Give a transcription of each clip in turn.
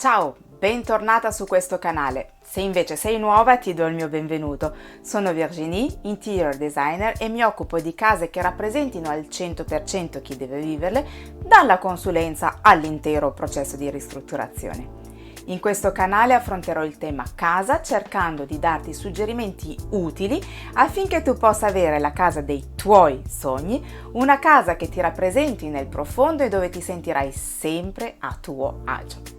Ciao, bentornata su questo canale. Se invece sei nuova ti do il mio benvenuto. Sono Virginie, interior designer e mi occupo di case che rappresentino al 100% chi deve viverle, dalla consulenza all'intero processo di ristrutturazione. In questo canale affronterò il tema casa cercando di darti suggerimenti utili affinché tu possa avere la casa dei tuoi sogni, una casa che ti rappresenti nel profondo e dove ti sentirai sempre a tuo agio.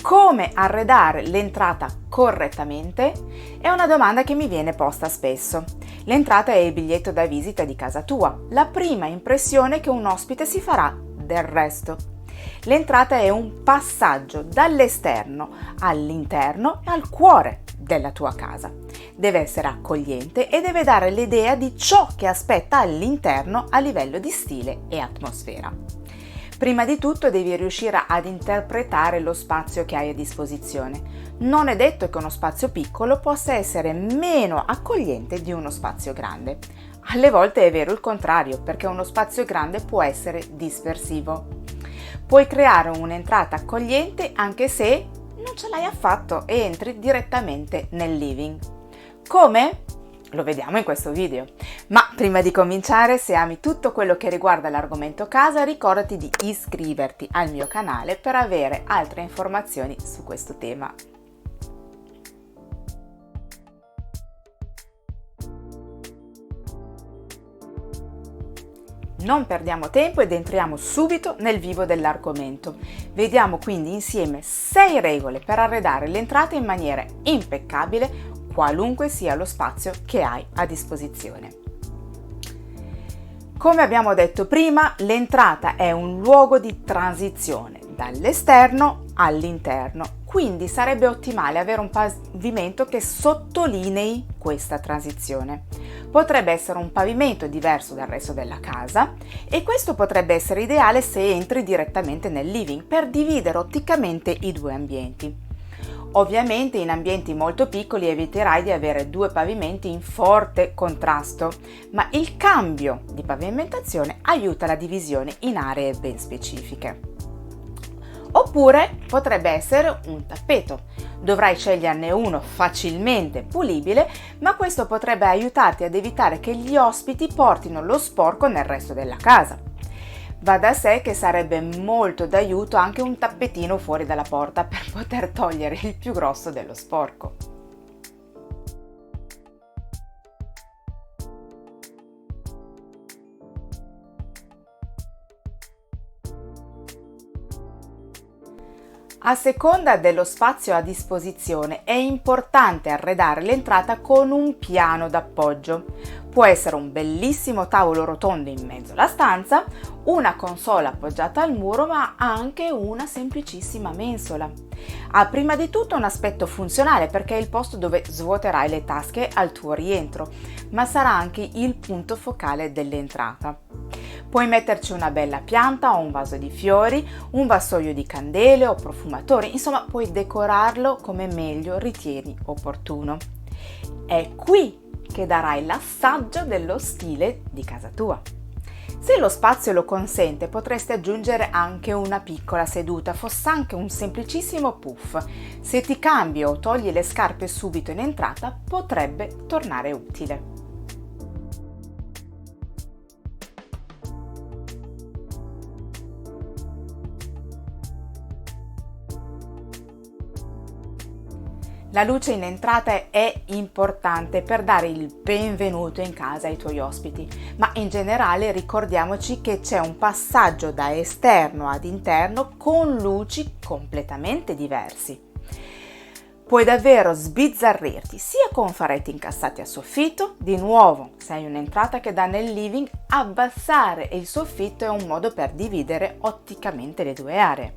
Come arredare l'entrata correttamente? È una domanda che mi viene posta spesso. L'entrata è il biglietto da visita di casa tua, la prima impressione che un ospite si farà del resto. L'entrata è un passaggio dall'esterno all'interno e al cuore della tua casa. Deve essere accogliente e deve dare l'idea di ciò che aspetta all'interno a livello di stile e atmosfera. Prima di tutto devi riuscire ad interpretare lo spazio che hai a disposizione. Non è detto che uno spazio piccolo possa essere meno accogliente di uno spazio grande. Alle volte è vero il contrario, perché uno spazio grande può essere dispersivo. Puoi creare un'entrata accogliente anche se non ce l'hai affatto e entri direttamente nel living. Come? Lo vediamo in questo video. Ma prima di cominciare, se ami tutto quello che riguarda l'argomento casa, ricordati di iscriverti al mio canale per avere altre informazioni su questo tema. Non perdiamo tempo ed entriamo subito nel vivo dell'argomento. Vediamo quindi insieme 6 regole per arredare l'entrata in maniera impeccabile, qualunque sia lo spazio che hai a disposizione. Come abbiamo detto prima, l'entrata è un luogo di transizione dall'esterno all'interno, quindi sarebbe ottimale avere un pavimento che sottolinei questa transizione. Potrebbe essere un pavimento diverso dal resto della casa e questo potrebbe essere ideale se entri direttamente nel living per dividere otticamente i due ambienti. Ovviamente in ambienti molto piccoli eviterai di avere due pavimenti in forte contrasto, ma il cambio di pavimentazione aiuta la divisione in aree ben specifiche. Oppure potrebbe essere un tappeto. Dovrai sceglierne uno facilmente pulibile, ma questo potrebbe aiutarti ad evitare che gli ospiti portino lo sporco nel resto della casa. Va da sé che sarebbe molto d'aiuto anche un tappetino fuori dalla porta per poter togliere il più grosso dello sporco. A seconda dello spazio a disposizione è importante arredare l'entrata con un piano d'appoggio. Può essere un bellissimo tavolo rotondo in mezzo alla stanza, una console appoggiata al muro, ma anche una semplicissima mensola. Ha prima di tutto un aspetto funzionale perché è il posto dove svuoterai le tasche al tuo rientro, ma sarà anche il punto focale dell'entrata. Puoi metterci una bella pianta o un vaso di fiori, un vassoio di candele o profumatori, insomma puoi decorarlo come meglio ritieni opportuno. È qui che darai l'assaggio dello stile di casa tua. Se lo spazio lo consente, potresti aggiungere anche una piccola seduta, fosse anche un semplicissimo puff. Se ti cambi o togli le scarpe subito in entrata, potrebbe tornare utile. La luce in entrata è importante per dare il benvenuto in casa ai tuoi ospiti, ma in generale ricordiamoci che c'è un passaggio da esterno ad interno con luci completamente diversi. Puoi davvero sbizzarrirti sia con faretti incassati a soffitto, di nuovo se hai un'entrata che dà nel living, abbassare il soffitto è un modo per dividere otticamente le due aree.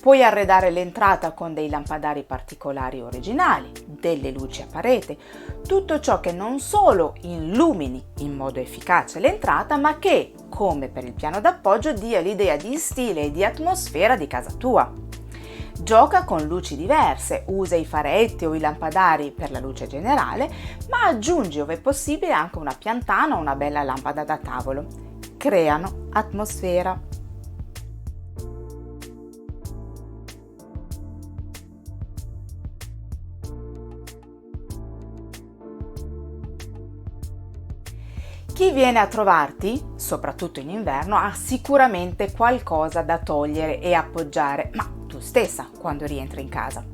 Puoi arredare l'entrata con dei lampadari particolari originali, delle luci a parete, tutto ciò che non solo illumini in modo efficace l'entrata, ma che, come per il piano d'appoggio, dia l'idea di stile e di atmosfera di casa tua. Gioca con luci diverse, usa i faretti o i lampadari per la luce generale, ma aggiungi ove possibile anche una piantana o una bella lampada da tavolo. Creano atmosfera. Chi viene a trovarti, soprattutto in inverno, ha sicuramente qualcosa da togliere e appoggiare, ma tu stessa quando rientri in casa.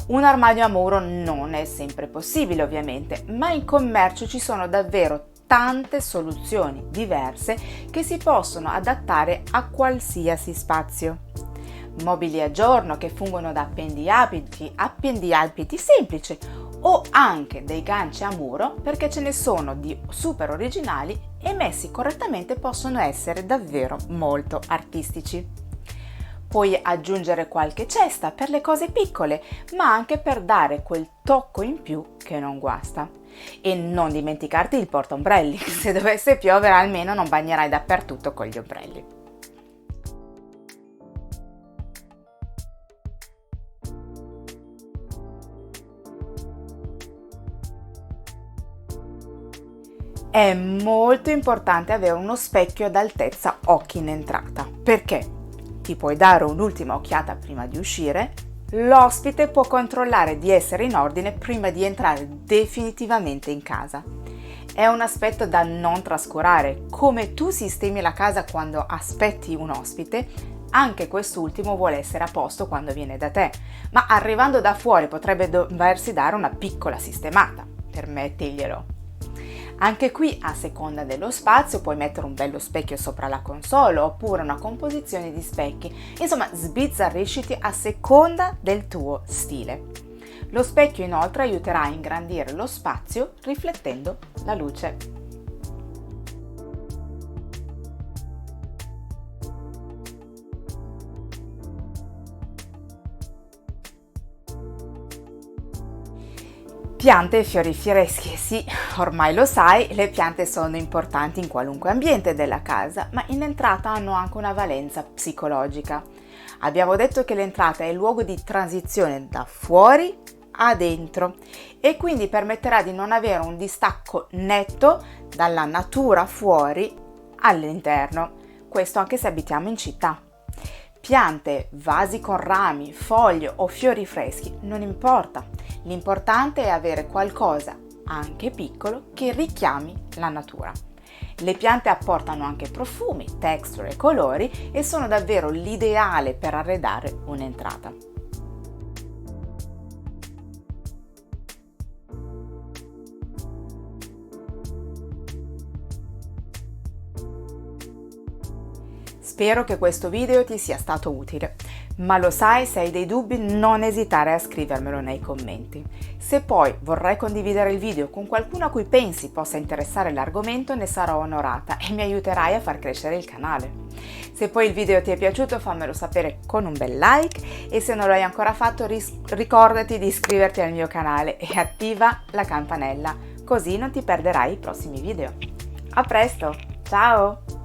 Un armadio a muro non è sempre possibile ovviamente, ma in commercio ci sono davvero tante soluzioni diverse che si possono adattare a qualsiasi spazio. Mobili a giorno che fungono da appendiabiti semplici o anche dei ganci a muro, perché ce ne sono di super originali e messi correttamente possono essere davvero molto artistici. Puoi aggiungere qualche cesta per le cose piccole, ma anche per dare quel tocco in più che non guasta. E non dimenticarti il portaombrelli, se dovesse piovere almeno non bagnerai dappertutto con gli ombrelli. È molto importante avere uno specchio ad altezza occhi in entrata, perché ti puoi dare un'ultima occhiata prima di uscire, l'ospite può controllare di essere in ordine prima di entrare definitivamente in casa. È un aspetto da non trascurare, come tu sistemi la casa quando aspetti un ospite, anche quest'ultimo vuole essere a posto quando viene da te, ma arrivando da fuori potrebbe doversi dare una piccola sistemata, permettiglielo. Anche qui, a seconda dello spazio, puoi mettere un bello specchio sopra la console oppure una composizione di specchi. Insomma, sbizzarrisciti a seconda del tuo stile. Lo specchio inoltre aiuterà a ingrandire lo spazio riflettendo la luce. Piante e fiori freschi, sì, ormai lo sai, le piante sono importanti in qualunque ambiente della casa, ma in entrata hanno anche una valenza psicologica. Abbiamo detto che l'entrata è il luogo di transizione da fuori a dentro e quindi permetterà di non avere un distacco netto dalla natura fuori all'interno, questo anche se abitiamo in città. Piante, vasi con rami, foglie o fiori freschi, non importa. L'importante è avere qualcosa, anche piccolo, che richiami la natura. Le piante apportano anche profumi, texture e colori e sono davvero l'ideale per arredare un'entrata. Spero che questo video ti sia stato utile, ma lo sai, se hai dei dubbi non esitare a scrivermelo nei commenti. Se poi vorrai condividere il video con qualcuno a cui pensi possa interessare l'argomento, ne sarò onorata e mi aiuterai a far crescere il canale. Se poi il video ti è piaciuto fammelo sapere con un bel like e se non lo hai ancora fatto ricordati di iscriverti al mio canale e attiva la campanella, così non ti perderai i prossimi video. A presto, ciao!